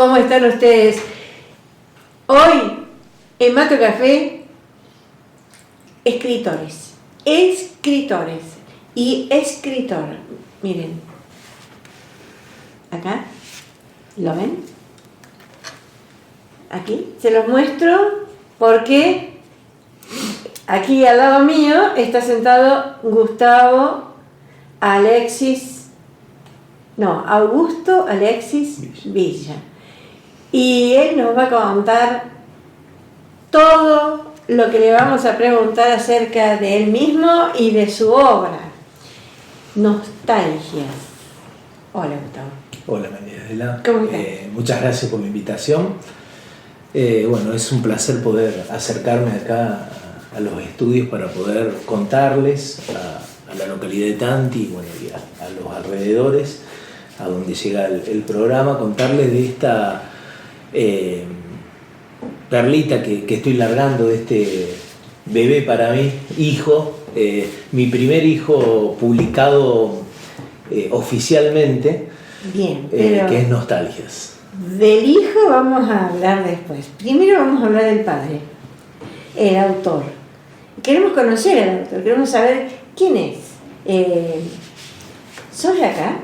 ¿Cómo están ustedes? Hoy, en Mato Café, escritores y escritor. Miren, acá, ¿lo ven? Aquí, se los muestro porque aquí al lado mío está sentado Augusto Alexis Villa. Y él nos va a contar todo lo que le vamos a preguntar acerca de él mismo y de su obra. Nostalgias. Hola, Gustavo. Hola, María Adela. ¿Cómo estás? Muchas gracias por la invitación. Bueno, es un placer poder acercarme acá a los estudios para poder contarles a la localidad de Tanti, bueno, y a los alrededores, a donde llega el programa, contarles de esta perlita que estoy largando, de este bebé para mí, hijo, mi primer hijo publicado oficialmente. Bien, pero que es Nostalgias. del hijo vamos a hablar después. Primero vamos a hablar del padre, el autor. Queremos conocer al autor, queremos saber quién es. ¿Sos de acá?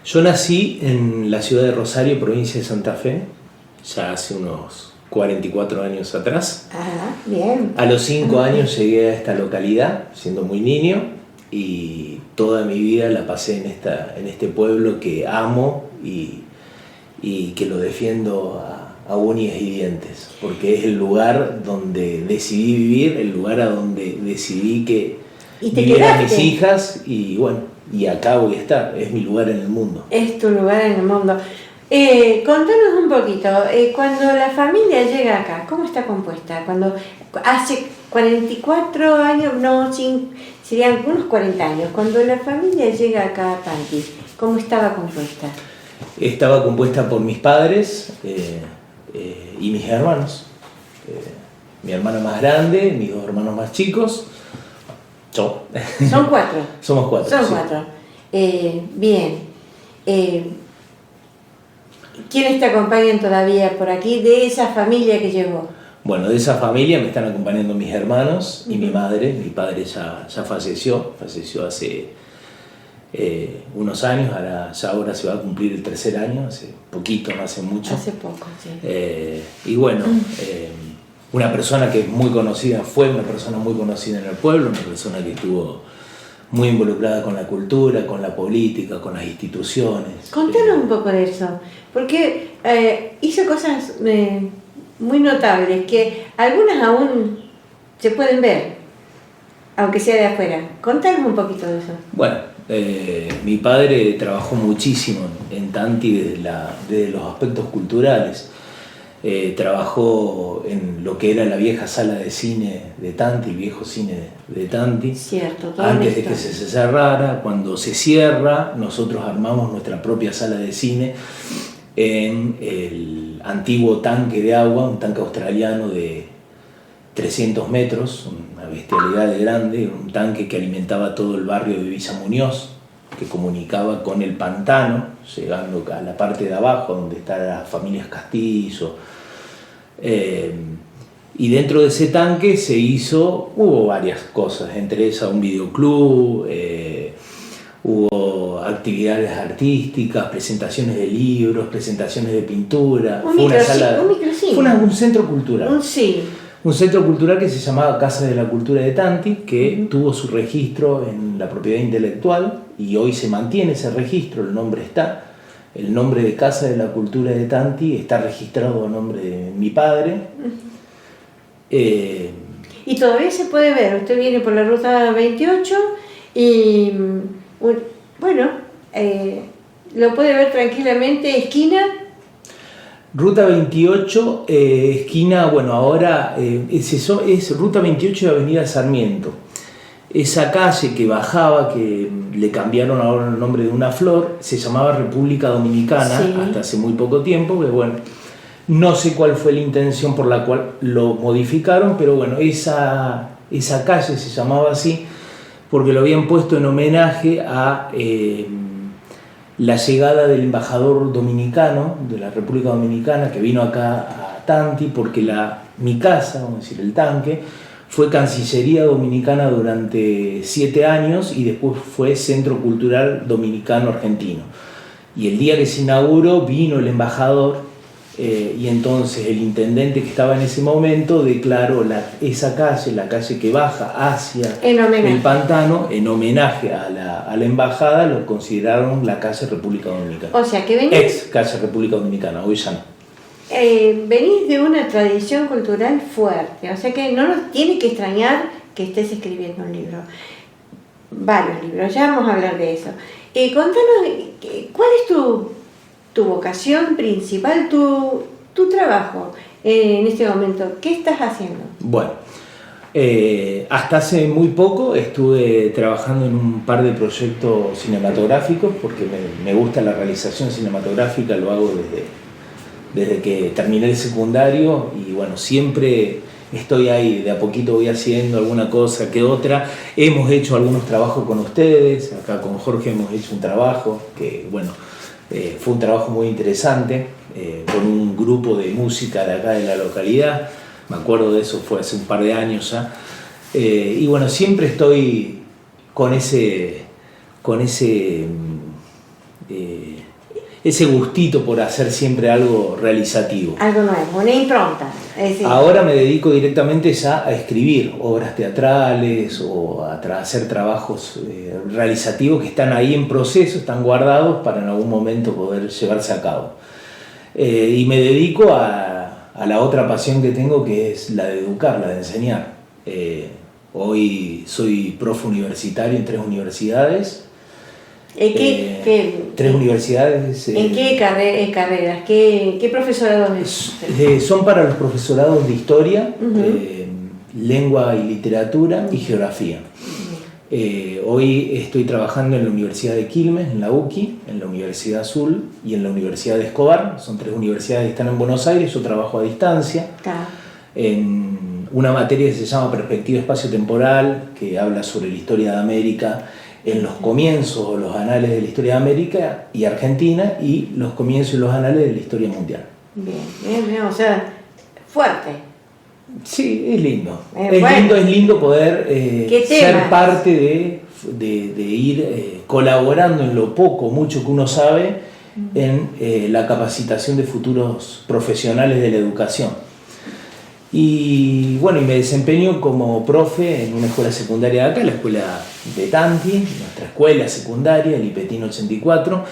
Yo nací en la ciudad de Rosario, provincia de Santa Fe, ya hace unos 44 años atrás. Ah, bien. A los 5 años llegué a esta localidad, siendo muy niño, y toda mi vida la pasé en este pueblo que amo y que lo defiendo a uñas y dientes, porque es el lugar donde decidí vivir, el lugar a donde decidí que vivieran mis hijas, y bueno, y acá voy a estar, es mi lugar en el mundo. Es tu lugar en el mundo. Contanos un poquito, cuando la familia llega acá, ¿cómo está compuesta? Cuando hace 44 años, serían unos 40 años, cuando la familia llega acá a Tanti, ¿cómo estaba compuesta? Estaba compuesta por mis padres y mis hermanos. Mi hermana más grande, mis 2 hermanos más chicos. Yo. Son 4. Somos 4. Son sí. 4. Bien. ¿Quiénes te acompañan todavía por aquí de esa familia que llegó? Bueno, de esa familia me están acompañando mis hermanos y mi madre. Mi padre ya falleció hace unos años, ahora se va a cumplir el 3er año, hace poquito, no hace mucho. Hace poco, sí. Y bueno, una persona que es muy conocida, fue una persona muy conocida en el pueblo, una persona que estuvo muy involucrada con la cultura, con la política, con las instituciones. Contanos un poco de eso, porque hizo cosas muy notables, que algunas aún se pueden ver, aunque sea de afuera. Contanos un poquito de eso. Bueno, mi padre trabajó muchísimo en Tanti desde los aspectos culturales. Trabajó en lo que era la vieja sala de cine de Tanti, el viejo cine de Tanti. Cierto, antes de que se cerrara. Cuando se cierra, nosotros armamos nuestra propia sala de cine en el antiguo tanque de agua, un tanque australiano de 300 metros, una bestialidad de grande, un tanque que alimentaba todo el barrio de Villa Muñoz, que comunicaba con el pantano, llegando a la parte de abajo, donde están las familias Castillo. Y dentro de ese tanque hubo varias cosas, entre esas un videoclub, hubo actividades artísticas, presentaciones de libros, presentaciones de pintura. Un centro cultural. Un centro cultural que se llamaba Casa de la Cultura de Tanti, que tuvo su registro en la propiedad intelectual y hoy se mantiene ese registro, el nombre está. El nombre de Casa de la Cultura de Tanti está registrado a nombre de mi padre. Y todavía se puede ver, usted viene por la ruta 28 y bueno, lo puede ver tranquilamente, esquina. Ruta 28, esquina, bueno, ahora es Ruta 28 y Avenida Sarmiento. Esa calle que bajaba, que le cambiaron ahora el nombre de una flor, se llamaba República Dominicana, sí, hasta hace muy poco tiempo, pero bueno, no sé cuál fue la intención por la cual lo modificaron, pero bueno, esa calle se llamaba así porque lo habían puesto en homenaje a la llegada del embajador dominicano de la República Dominicana que vino acá a Tanti, porque mi casa, vamos a decir el tanque, fue Cancillería Dominicana durante 7 años y después fue Centro Cultural Dominicano Argentino. Y el día que se inauguró vino el embajador y entonces el intendente que estaba en ese momento declaró esa calle, la calle que baja hacia el pantano, en homenaje a la embajada, lo consideraron la calle República Dominicana. O sea que venís... Ex calle República Dominicana, hoy ya no. Venís de una tradición cultural fuerte, o sea que no nos tiene que extrañar que estés escribiendo un libro, varios libros, ya vamos a hablar de eso. Contanos, ¿cuál es tu vocación principal, tu trabajo en este momento? ¿Qué estás haciendo? Bueno, hasta hace muy poco estuve trabajando en un par de proyectos cinematográficos porque me gusta la realización cinematográfica, lo hago desde que terminé el secundario y bueno, siempre estoy ahí, de a poquito voy haciendo alguna cosa que otra. Hemos hecho algunos trabajos con ustedes, acá con Jorge hemos hecho un trabajo que bueno, fue un trabajo muy interesante con un grupo de música de acá de la localidad, me acuerdo de eso, fue hace un par de años ya, y bueno, siempre estoy con ese gustito por hacer siempre algo realizativo. Algo nuevo, una impronta. Es decir, ahora me dedico directamente ya a escribir obras teatrales o a hacer trabajos realizativos que están ahí en proceso, están guardados para en algún momento poder llevarse a cabo. Y me dedico a la otra pasión que tengo, que es la de educar, la de enseñar. Hoy soy profe universitario en 3 universidades. 3 universidades. ¿En qué carreras? ¿Qué profesorados es? Son para los profesorados de historia, lengua y literatura y geografía. Hoy estoy trabajando en la Universidad de Quilmes, en la UQI, en la Universidad Azul y en la Universidad de Escobar. Son 3 universidades que están en Buenos Aires. Yo trabajo a distancia en una materia que se llama Perspectiva Espacio-Temporal, que habla sobre la historia de América en los comienzos o los anales de la historia de América y Argentina y los comienzos y los anales de la historia mundial. Bien, o sea, fuerte. Sí, es lindo. Es lindo poder ser parte de ir colaborando en lo poco o mucho que uno sabe en la capacitación de futuros profesionales de la educación. Y bueno, y me desempeño como profe en una escuela secundaria de acá, la escuela de Tanti, nuestra escuela secundaria, el IPETIN 84,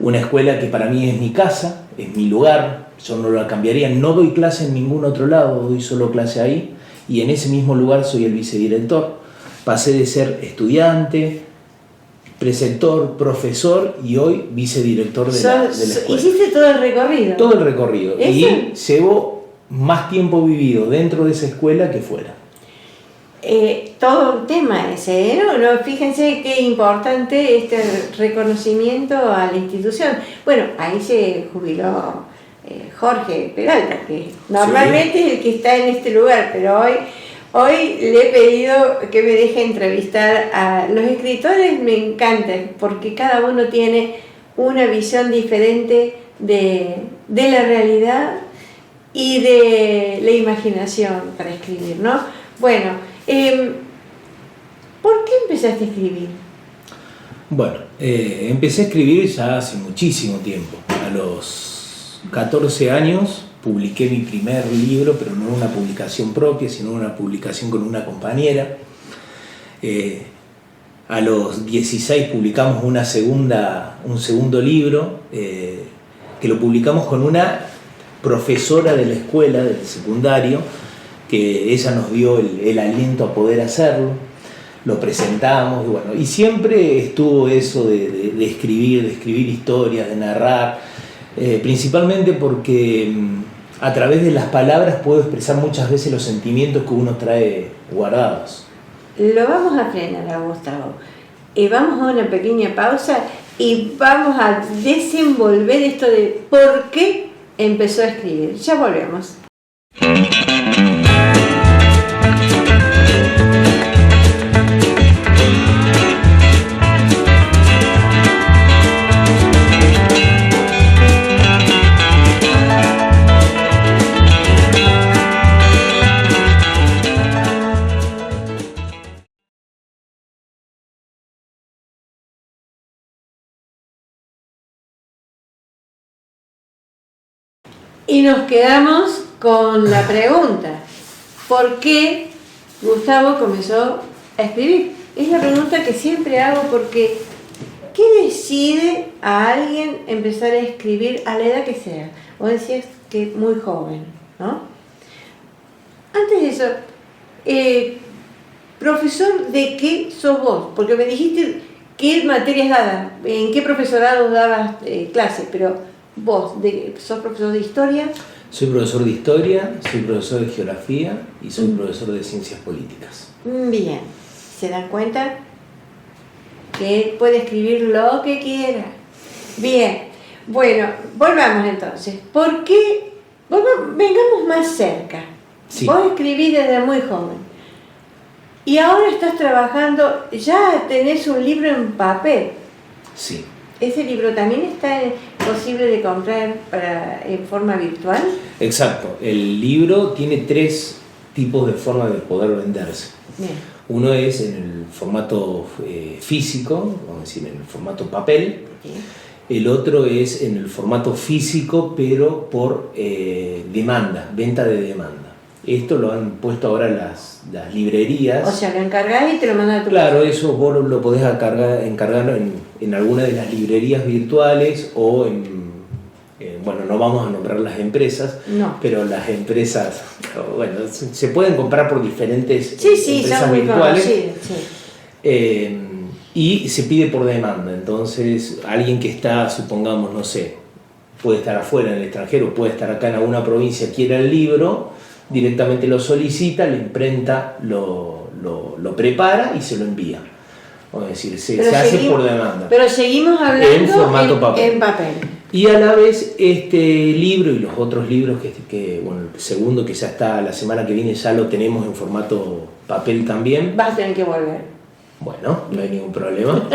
una escuela que para mí es mi casa, es mi lugar, yo no la cambiaría, no doy clase en ningún otro lado, doy solo clase ahí, y en ese mismo lugar soy el vicedirector. Pasé de ser estudiante, preceptor, profesor y hoy vicedirector de la escuela. ¿Hiciste todo el recorrido? Todo el recorrido. Y llevo más tiempo vivido dentro de esa escuela que fuera. Todo un tema ese, ¿no? Fíjense qué importante este reconocimiento a la institución. Bueno, ahí se jubiló Jorge Peralta, que normalmente es el que está en este lugar, pero hoy le he pedido que me deje entrevistar a los escritores. Me encantan porque cada uno tiene una visión diferente de la realidad y de la imaginación para escribir, ¿no? Bueno, ¿por qué empezaste a escribir? Bueno, empecé a escribir ya hace muchísimo tiempo. A los 14 años publiqué mi primer libro, pero no una publicación propia, sino una publicación con una compañera. A los 16 publicamos un segundo libro, que lo publicamos con una profesora de la escuela, del secundario, que ella nos dio el aliento a poder hacerlo, lo presentamos, y bueno, y siempre estuvo eso de escribir historias, de narrar, principalmente porque a través de las palabras puedo expresar muchas veces los sentimientos que uno trae guardados. Lo vamos a frenar a Gustavo. Vamos a una pequeña pausa y vamos a desenvolver esto de por qué empezó a escribir. Ya volvemos. Y nos quedamos con la pregunta, ¿por qué Gustavo comenzó a escribir? Es la pregunta que siempre hago porque ¿qué decide a alguien empezar a escribir a la edad que sea? Vos decías que muy joven, ¿no? Antes de eso, profesor, ¿de qué sos vos? Porque me dijiste qué materias dabas, en qué profesorado dabas clases, pero vos, ¿sos profesor de historia? Soy profesor de historia, soy profesor de geografía y soy profesor de ciencias políticas. Bien, ¿se dan cuenta? Que él puede escribir lo que quiera. Bien, bueno, volvamos entonces. ¿Por qué? Vengamos más cerca. Sí. Vos escribís desde muy joven. Y ahora estás trabajando, ya tenés un libro en papel. Sí. ¿Ese libro también está posible de comprar en forma virtual? Exacto. El libro tiene 3 tipos de forma de poder venderse. Bien. Uno es en el formato físico, vamos a decir, en el formato papel. Bien. El otro es en el formato físico, pero por demanda, venta de demanda. Esto lo han puesto ahora las librerías. O sea, lo encargás y te lo mandan a tu Claro, casa. eso vos lo podés encargar en alguna de las librerías virtuales o bueno, no vamos a nombrar las empresas, No. pero las empresas, bueno, se pueden comprar por diferentes Sí, empresas son muy virtuales. conocidos, sí. Y se pide por demanda. Entonces, alguien que está, supongamos, no sé, puede estar afuera en el extranjero, puede estar acá en alguna provincia, quiera el libro, directamente lo solicita, la imprenta lo prepara y se lo envía. Es decir, se hace por demanda. Pero seguimos hablando En formato papel. En papel. Y a la vez este libro y los otros libros bueno, el segundo que ya está la semana que viene ya lo tenemos en formato papel también. Vas a tener que volver. Bueno, no hay ningún problema.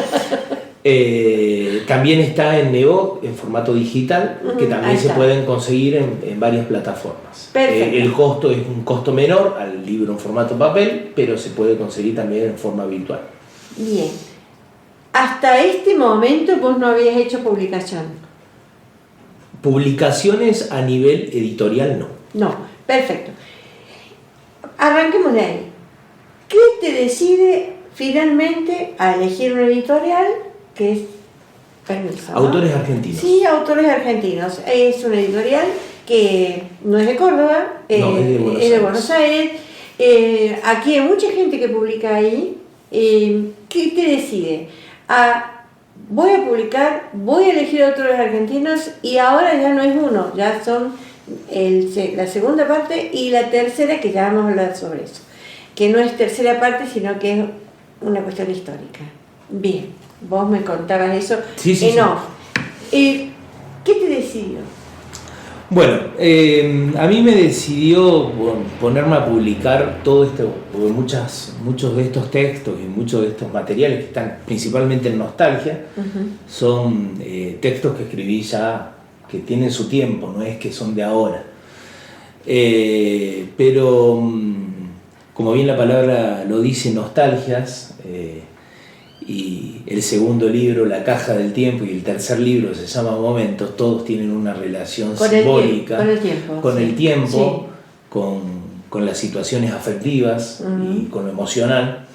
También está en Nebot en formato digital, que también se pueden conseguir en varias plataformas. El costo es un costo menor al libro en formato papel, pero se puede conseguir también en forma virtual. Bien. Hasta este momento vos no habías hecho publicación. Publicaciones a nivel editorial no. No, perfecto. Arranquemos de ahí. ¿Qué te decide finalmente a elegir una editorial que es permiso, ¿no? Autores argentinos. Sí, autores argentinos. Es una editorial que no es de Córdoba, No, es de Buenos Aires. Aquí hay mucha gente que publica ahí. ¿Qué te decide? Voy a publicar, voy a elegir autores argentinos y ahora ya no es uno, ya son la segunda parte y la tercera, que ya vamos a hablar sobre eso. Que no es tercera parte, sino que es una cuestión histórica. Bien, vos me contabas eso sí, off. ¿Qué te decidió? Bueno, a mí me decidió ponerme a publicar todo esto, porque muchos de estos textos y muchos de estos materiales que están principalmente en Nostalgia, son textos que escribí ya, que tienen su tiempo, no es que son de ahora. Pero, como bien la palabra lo dice, Nostalgias, y el segundo libro, La caja del tiempo, y el tercer libro se llama Momentos, todos tienen una relación simbólica con el tiempo, con las situaciones afectivas y con lo emocional.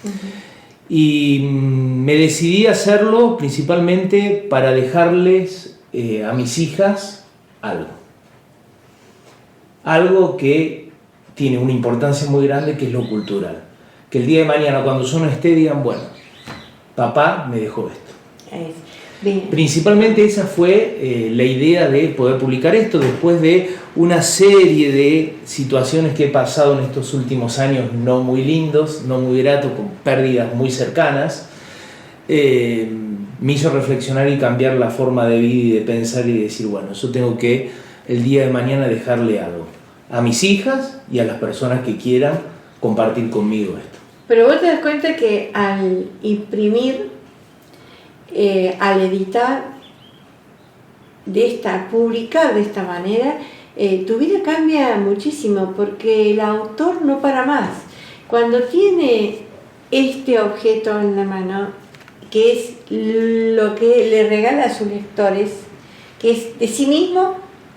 Y me decidí a hacerlo principalmente para dejarles a mis hijas algo que tiene una importancia muy grande, que es lo cultural. Que el día de mañana, cuando yo no esté, digan, bueno, papá me dejó esto. Bien. Principalmente esa fue la idea de poder publicar esto después de una serie de situaciones que he pasado en estos últimos años no muy lindos, no muy gratos, con pérdidas muy cercanas. Me hizo reflexionar y cambiar la forma de vida y de pensar y decir, bueno, yo tengo que el día de mañana dejarle algo a mis hijas y a las personas que quieran compartir conmigo esto. Pero vos te das cuenta que al imprimir, al editar, publicar de esta manera, tu vida cambia muchísimo, porque el autor no para más. Cuando tiene este objeto en la mano, que es lo que le regala a sus lectores, que es de sí mismo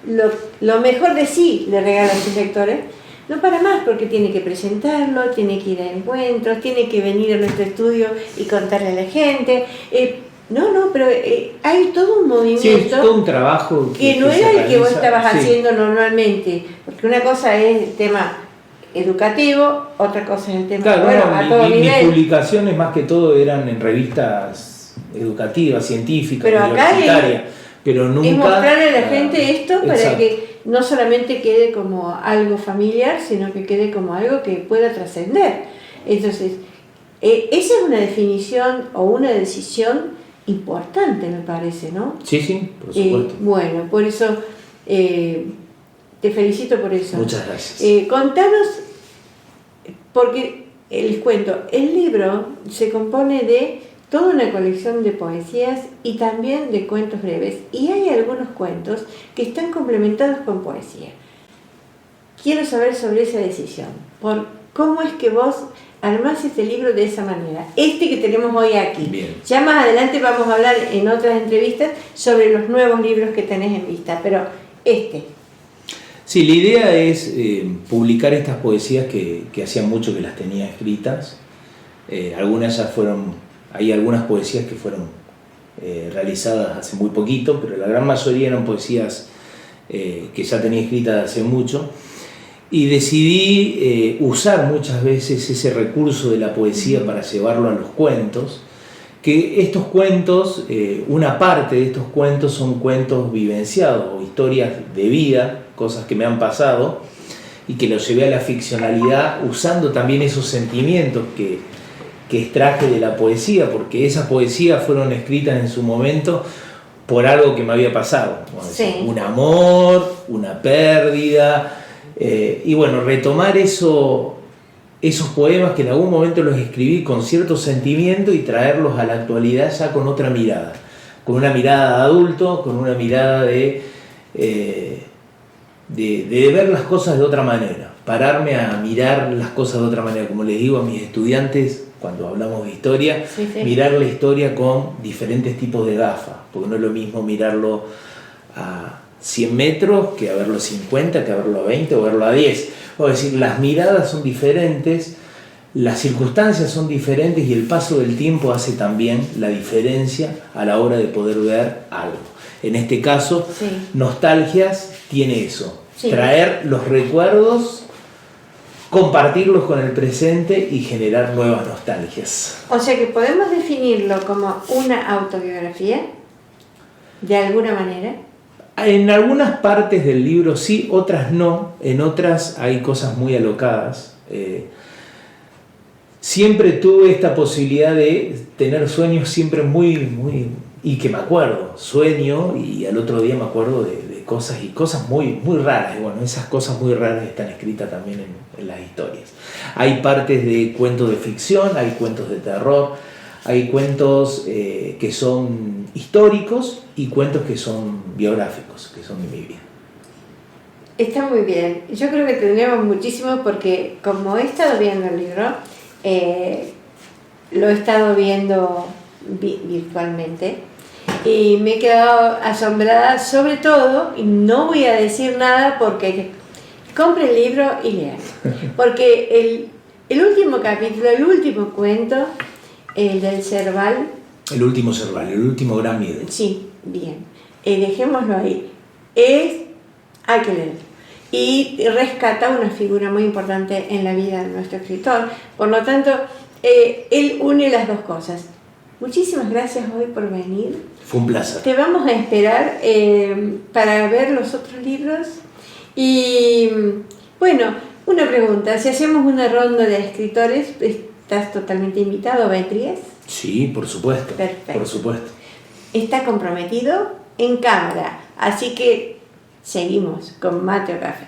lo mejor de sí le regala a sus lectores, no para más, porque tiene que presentarlo, tiene que ir a encuentros, tiene que venir a nuestro estudio y contarle a la gente. Pero hay todo un movimiento. Sí, es todo un trabajo que no era el que vos estabas haciendo normalmente, porque una cosa es el tema educativo, otra cosa es el tema a todo nivel. Mis publicaciones más que todo eran en revistas educativas, científicas, universitarias, pero nunca... Es mostrarle a la gente esto para que no solamente quede como algo familiar, sino que quede como algo que pueda trascender. Entonces, esa es una definición o una decisión importante, me parece, ¿no? Sí, por supuesto. Bueno, por eso te felicito por eso. Muchas gracias. Contanos, porque les cuento, el libro se compone de toda una colección de poesías y también de cuentos breves, y hay algunos cuentos que están complementados con poesía. Quiero saber sobre esa decisión, por cómo es que vos armás este libro de esa manera, que tenemos hoy aquí. Bien. Ya más adelante vamos a hablar en otras entrevistas sobre los nuevos libros que tenés en vista, pero Sí, la idea es publicar estas poesías que hacía mucho que las tenía escritas. Algunas ya hay algunas poesías que fueron realizadas hace muy poquito, pero la gran mayoría eran poesías que ya tenía escritas hace mucho. Y decidí usar muchas veces ese recurso de la poesía para llevarlo a los cuentos, que estos cuentos, una parte de estos cuentos son cuentos vivenciados o historias de vida, cosas que me han pasado, y que los llevé a la ficcionalidad usando también esos sentimientos que extraje de la poesía, porque esas poesías fueron escritas en su momento por algo que me había pasado, un amor, una pérdida. Y bueno, retomar esos poemas que en algún momento los escribí con cierto sentimiento y traerlos a la actualidad ya con otra mirada, con una mirada de adulto, con una mirada de ver las cosas de otra manera, pararme a mirar las cosas de otra manera, como les digo a mis estudiantes cuando hablamos de historia, mirar la historia con diferentes tipos de gafas, porque no es lo mismo mirarlo a 100 metros que a verlo a 50, que a verlo a 20 o verlo a 10. Es decir, las miradas son diferentes, las circunstancias son diferentes y el paso del tiempo hace también la diferencia a la hora de poder ver algo. En este caso, Nostalgias tiene eso, traer los recuerdos, compartirlos con el presente y generar nuevas nostalgias. O sea que podemos definirlo como una autobiografía, de alguna manera. En algunas partes del libro sí, otras no. En otras hay cosas muy alocadas. Siempre tuve esta posibilidad de tener sueños siempre muy... Y que me acuerdo, sueño y al otro día me acuerdo de cosas muy raras. Y bueno, esas cosas muy raras están escritas también en las historias. Hay partes de cuentos de ficción, hay cuentos de terror, hay cuentos que son históricos y cuentos que son biográficos, que son de mi vida. Está muy bien. Yo creo que tendríamos muchísimo porque como he estado viendo el libro, lo he estado viendo virtualmente y me he quedado asombrada, sobre todo, y no voy a decir nada porque compre el libro y lean. Porque el último capítulo, el último cuento, el del Serval. El último Serval, el último gran miedo. Sí, bien. Dejémoslo ahí. Hay que leerlo. Y rescata una figura muy importante en la vida de nuestro escritor. Por lo tanto, él une las dos cosas. Muchísimas gracias hoy por venir. Fue un placer. Te vamos a esperar para ver los otros libros. Y bueno, una pregunta. Si hacemos una ronda de escritores, ¿estás totalmente invitado? ¿Vendrías? Sí, por supuesto. Perfecto. Por supuesto. Está comprometido en cámara. Así que seguimos con Mate o Café.